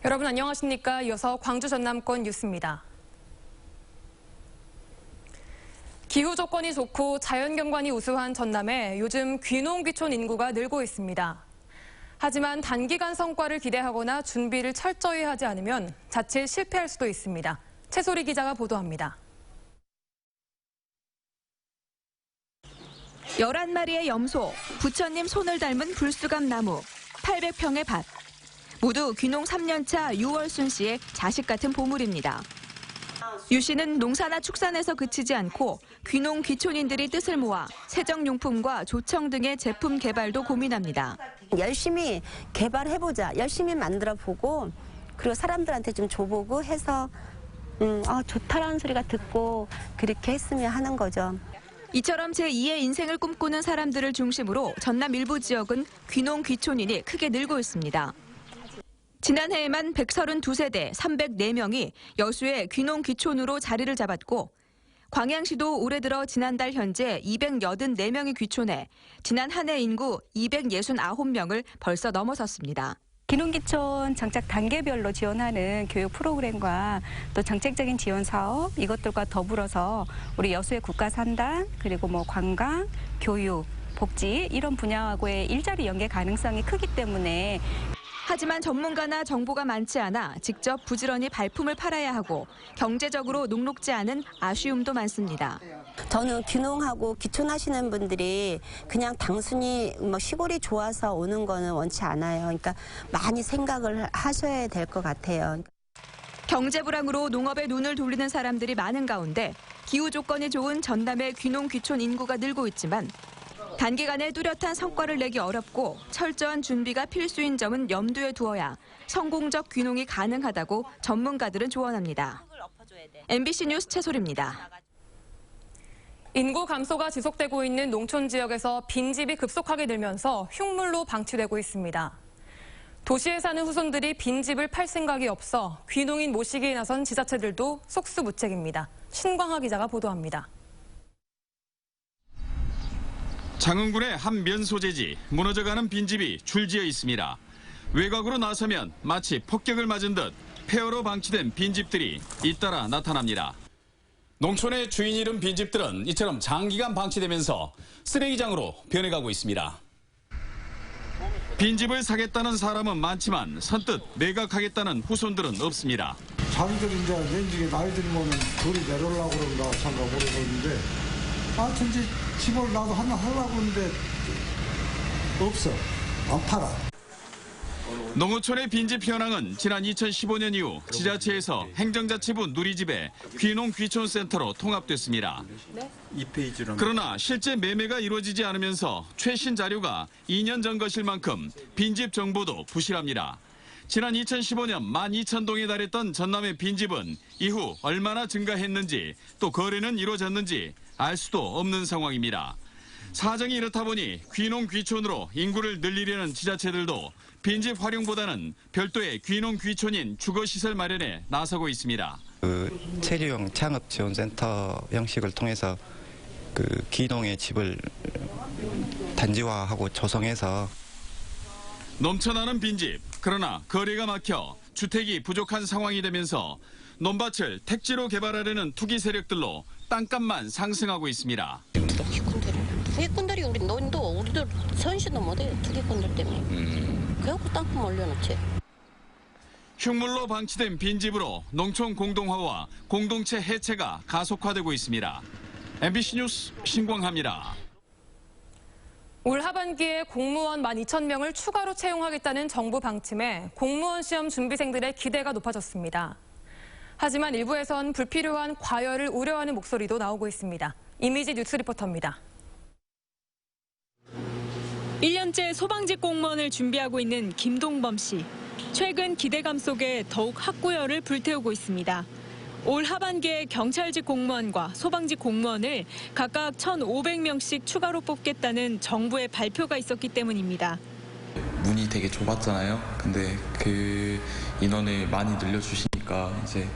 여러분 안녕하십니까? 이어서 광주 전남권 뉴스입니다. 기후 조건이 좋고 자연경관이 우수한 전남에 요즘 귀농귀촌 인구가 늘고 있습니다. 하지만 단기간 성과를 기대하거나 준비를 철저히 하지 않으면 자칫 실패할 수도 있습니다. 최소리 기자가 보도합니다. 11마리의 염소, 부처님 손을 닮은 불수감 나무, 800평의 밭. 모두 귀농 3년차 유월순 씨의 자식 같은 보물입니다. 유 씨는 농사나 축산에서 그치지 않고 귀농 귀촌인들이 뜻을 모아 세정용품과 조청 등의 제품 개발도 고민합니다. 열심히 개발해보자, 열심히 만들어보고 그리고 사람들한테 좀 줘보고 해서 좋다라는 소리가 듣고 그렇게 했으면 하는 거죠. 이처럼 제2의 인생을 꿈꾸는 사람들을 중심으로 전남 일부 지역은 귀농 귀촌인이 크게 늘고 있습니다. 지난해에만 132세대 304명이 여수의 귀농 귀촌으로 자리를 잡았고 광양시도 올해 들어 지난달 현재 284명이 귀촌해 지난 한 해 인구 269명을 벌써 넘어섰습니다. 귀농귀촌 정착 단계별로 지원하는 교육 프로그램과 또 정책적인 지원 사업 이것들과 더불어서 우리 여수의 국가산단 그리고 관광, 교육, 복지 이런 분야하고의 일자리 연계 가능성이 크기 때문에 하지만 전문가나 정보가 많지 않아 직접 부지런히 발품을 팔아야 하고 경제적으로 녹록지 않은 아쉬움도 많습니다. 저는 귀농하고 귀촌하시는 분들이 그냥 단순히 시골이 좋아서 오는 거는 원치 않아요. 그러니까 많이 생각을 하셔야 될 것 같아요. 경제 불황으로 농업에 눈을 돌리는 사람들이 많은 가운데 기후 조건이 좋은 전남의 귀농 귀촌 인구가 늘고 있지만 단기간에 뚜렷한 성과를 내기 어렵고 철저한 준비가 필수인 점은 염두에 두어야 성공적 귀농이 가능하다고 전문가들은 조언합니다. MBC 뉴스 최소리입니다. 인구 감소가 지속되고 있는 농촌 지역에서 빈집이 급속하게 늘면서 흉물로 방치되고 있습니다. 도시에 사는 후손들이 빈집을 팔 생각이 없어 귀농인 모시기에 나선 지자체들도 속수무책입니다. 신광하 기자가 보도합니다. 장흥군의 한 면소재지 무너져가는 빈집이 줄지어 있습니다. 외곽으로 나서면 마치 폭격을 맞은 듯 폐허로 방치된 빈집들이 잇따라 나타납니다. 농촌의 주인 잃은 빈집들은 이처럼 장기간 방치되면서 쓰레기장으로 변해가고 있습니다. 빈집을 사겠다는 사람은 많지만 선뜻 매각하겠다는 후손들은 없습니다. 자기들이 이제 렌즈에 나이 들면은 돌이 내려오려고 그런가 생각 모르겠는데 진짜 집을 나도 하나 하려고 하는데 없어. 안 팔아. 농어촌의 빈집 현황은 지난 2015년 이후 지자체에서 행정자치부 누리집에 귀농귀촌센터로 통합됐습니다. 그러나 실제 매매가 이루어지지 않으면서 최신 자료가 2년 전 것일 만큼 빈집 정보도 부실합니다. 지난 2015년 12,000동에 달했던 전남의 빈집은 이후 얼마나 증가했는지 또 거래는 이루어졌는지 알 수도 없는 상황입니다. 사정이 이렇다 보니 귀농귀촌으로 인구를 늘리려는 지자체들도 빈집 활용보다는 별도의 귀농귀촌인 주거시설 마련에 나서고 있습니다. 체류형 창업지원센터 형식을 통해서 귀농의 집을 단지화하고 조성해서 넘쳐나는 빈집, 그러나 거래가 막혀 주택이 부족한 상황이 되면서 논밭을 택지로 개발하려는 투기 세력들로 땅값만 상승하고 있습니다. 투기꾼들이 우리 논도 우리들 선시도 못해 투기꾼들 때문에. 그래갖고 땅값 올려놓지. 흉물로 방치된 빈집으로 농촌 공동화와 공동체 해체가 가속화되고 있습니다. MBC 뉴스 신광하입니다. 올 하반기에 공무원 12,000명을 추가로 채용하겠다는 정부 방침에 공무원 시험 준비생들의 기대가 높아졌습니다. 하지만 일부에선 불필요한 과열을 우려하는 목소리도 나오고 있습니다. 이미지 뉴스 리포터입니다. 1년째 소방직 공무원을 준비하고 있는 김동범 씨. 최근 기대감 속에 더욱 학구열을 불태우고 있습니다. 올 하반기에 경찰직 공무원과 소방직 공무원을 각각 1,500명씩 추가로 뽑겠다는 정부의 발표가 있었기 때문입니다. 문이 되게 좁았잖아요. 근데 그 인원을 많이 늘려주시니까 이제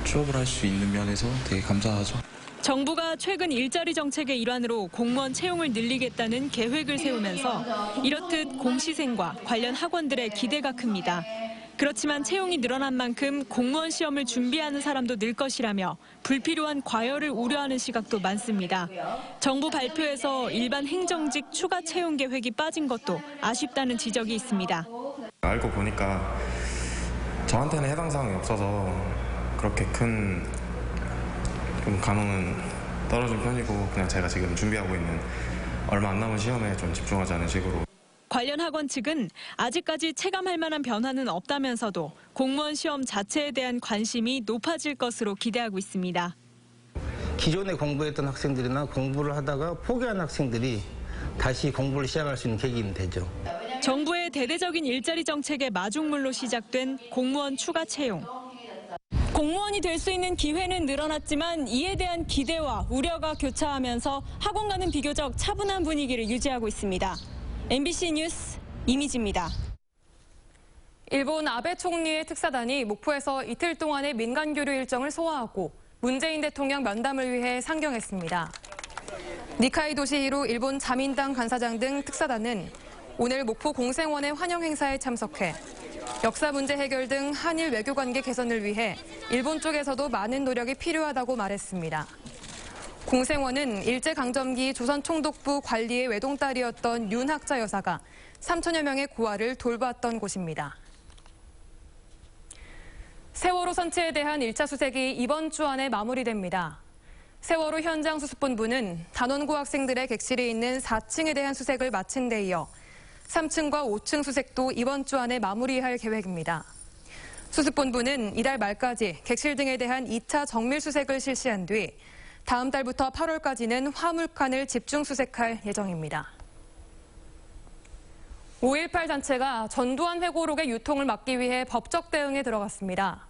취업을 할 수 있는 면에서 되게 감사하죠. 정부가 최근 일자리 정책의 일환으로 공무원 채용을 늘리겠다는 계획을 세우면서 이렇듯 공시생과 관련 학원들의 기대가 큽니다. 그렇지만 채용이 늘어난 만큼 공무원 시험을 준비하는 사람도 늘 것이라며 불필요한 과열을 우려하는 시각도 많습니다. 정부 발표에서 일반 행정직 추가 채용 계획이 빠진 것도 아쉽다는 지적이 있습니다. 알고 보니까 저한테는 해당 사항이 없어서 그렇게 큰 감흥은 떨어진 편이고 그냥 제가 지금 준비하고 있는 얼마 안 남은 시험에 좀 집중하자는 식으로. 관련 학원 측은 아직까지 체감할 만한 변화는 없다면서도 공무원 시험 자체에 대한 관심이 높아질 것으로 기대하고 있습니다. 기존에 공부했던 학생들이나 공부를 하다가 포기한 학생들이 다시 공부를 시작할 수 있는 계기는 되죠. 정부의 대대적인 일자리 정책의 마중물로 시작된 공무원 추가 채용. 공무원이 될 수 있는 기회는 늘어났지만 이에 대한 기대와 우려가 교차하면서 학원과는 비교적 차분한 분위기를 유지하고 있습니다. MBC 뉴스 이미지입니다. 일본 아베 총리의 특사단이 목포에서 이틀 동안의 민간 교류 일정을 소화하고 문재인 대통령 면담을 위해 상경했습니다. 니카이 도시히로 일본 자민당 간사장 등 특사단은 오늘 목포 공생원의 환영 행사에 참석해 역사 문제 해결 등 한일 외교 관계 개선을 위해 일본 쪽에서도 많은 노력이 필요하다고 말했습니다. 공생원은 일제강점기 조선총독부 관리의 외동딸이었던 윤학자 여사가 3천여 명의 고아를 돌봤던 곳입니다. 세월호 선체에 대한 1차 수색이 이번 주 안에 마무리됩니다. 세월호 현장 수습본부는 단원고 학생들의 객실이 있는 4층에 대한 수색을 마친 데 이어 3층과 5층 수색도 이번 주 안에 마무리할 계획입니다. 수습본부는 이달 말까지 객실 등에 대한 2차 정밀 수색을 실시한 뒤 다음 달부터 8월까지는 화물칸을 집중 수색할 예정입니다. 5.18 단체가 전두환 회고록의 유통을 막기 위해 법적 대응에 들어갔습니다.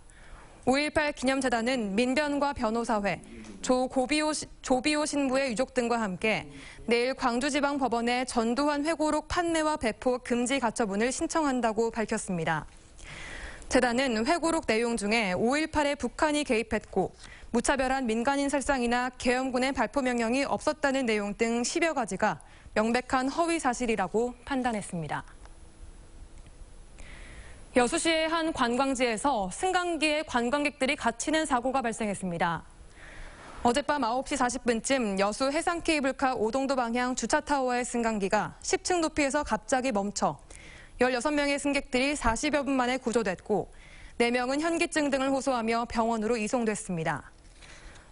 5.18 기념재단은 민변과 변호사회, 조비오 신부의 유족 등과 함께 내일 광주지방법원에 전두환 회고록 판매와 배포 금지 가처분을 신청한다고 밝혔습니다. 재단은 회고록 내용 중에 5.18에 북한이 개입했고 무차별한 민간인 살상이나 계엄군의 발포 명령이 없었다는 내용 등 10여 가지가 명백한 허위 사실이라고 판단했습니다. 여수시의 한 관광지에서 승강기에 관광객들이 갇히는 사고가 발생했습니다. 어젯밤 9시 40분쯤 여수 해상 케이블카 오동도 방향 주차타워의 승강기가 10층 높이에서 갑자기 멈춰 16명의 승객들이 40여 분 만에 구조됐고 4명은 현기증 등을 호소하며 병원으로 이송됐습니다.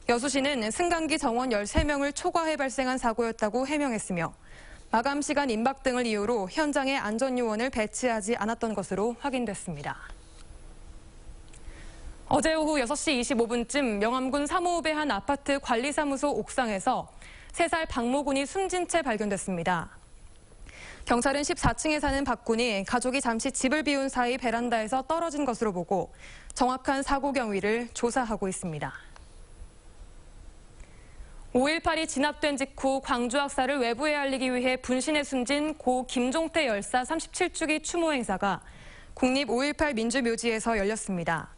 여수시는 승강기 정원 13명을 초과해 발생한 사고였다고 해명했으며 마감 시간 임박 등을 이유로 현장에 안전요원을 배치하지 않았던 것으로 확인됐습니다. 어제 오후 6시 25분쯤 영암군 삼호읍의 한 아파트 관리사무소 옥상에서 3살 박모군이 숨진 채 발견됐습니다. 경찰은 14층에 사는 박군이 가족이 잠시 집을 비운 사이 베란다에서 떨어진 것으로 보고 정확한 사고 경위를 조사하고 있습니다. 5.18이 진압된 직후 광주 학살을 외부에 알리기 위해 분신에 숨진 고 김종태 열사 37주기 추모 행사가 국립 5.18 민주묘지에서 열렸습니다.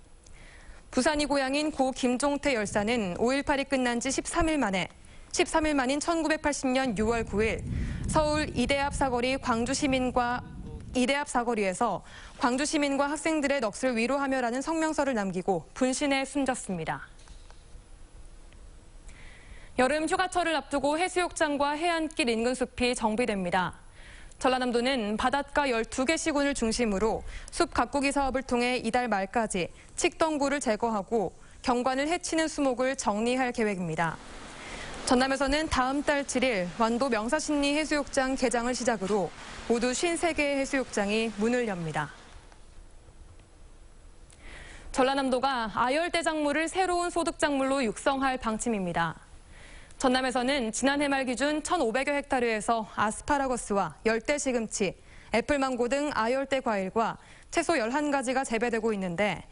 부산이 고향인 고 김종태 열사는 5.18이 끝난 지 13일 만인 1980년 6월 9일 서울 이대앞 사거리에서 광주 시민과 학생들의 넋을 위로하며라는 성명서를 남기고 분신에 숨졌습니다. 여름 휴가철을 앞두고 해수욕장과 해안길 인근 숲이 정비됩니다. 전라남도는 바닷가 12개 시군을 중심으로 숲 가꾸기 사업을 통해 이달 말까지 칡덩굴을 제거하고 경관을 해치는 수목을 정리할 계획입니다. 전남에서는 다음 달 7일 완도 명사신리 해수욕장 개장을 시작으로 모두 53개의 해수욕장이 문을 엽니다. 전라남도가 아열대작물을 새로운 소득작물로 육성할 방침입니다. 전남에서는 지난해 말 기준 1,500여 헥타르에서 아스파라거스와 열대 시금치, 애플망고 등 아열대 과일과 채소 11가지가 재배되고 있는데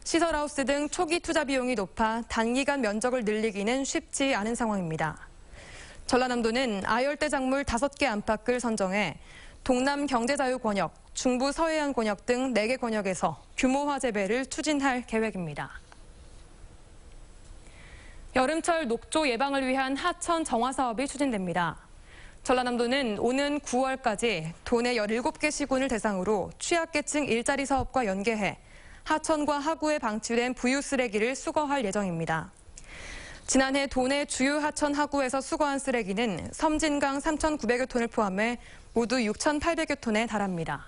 시설하우스 등 초기 투자 비용이 높아 단기간 면적을 늘리기는 쉽지 않은 상황입니다. 전라남도는 아열대 작물 5개 안팎을 선정해 동남 경제자유권역, 중부 서해안 권역 등 4개 권역에서 규모화 재배를 추진할 계획입니다. 여름철 녹조 예방을 위한 하천 정화 사업이 추진됩니다. 전라남도는 오는 9월까지 도내 17개 시군을 대상으로 취약계층 일자리 사업과 연계해 하천과 하구에 방치된 부유 쓰레기를 수거할 예정입니다. 지난해 도내 주요 하천 하구에서 수거한 쓰레기는 섬진강 3,900여 톤을 포함해 모두 6,800여 톤에 달합니다.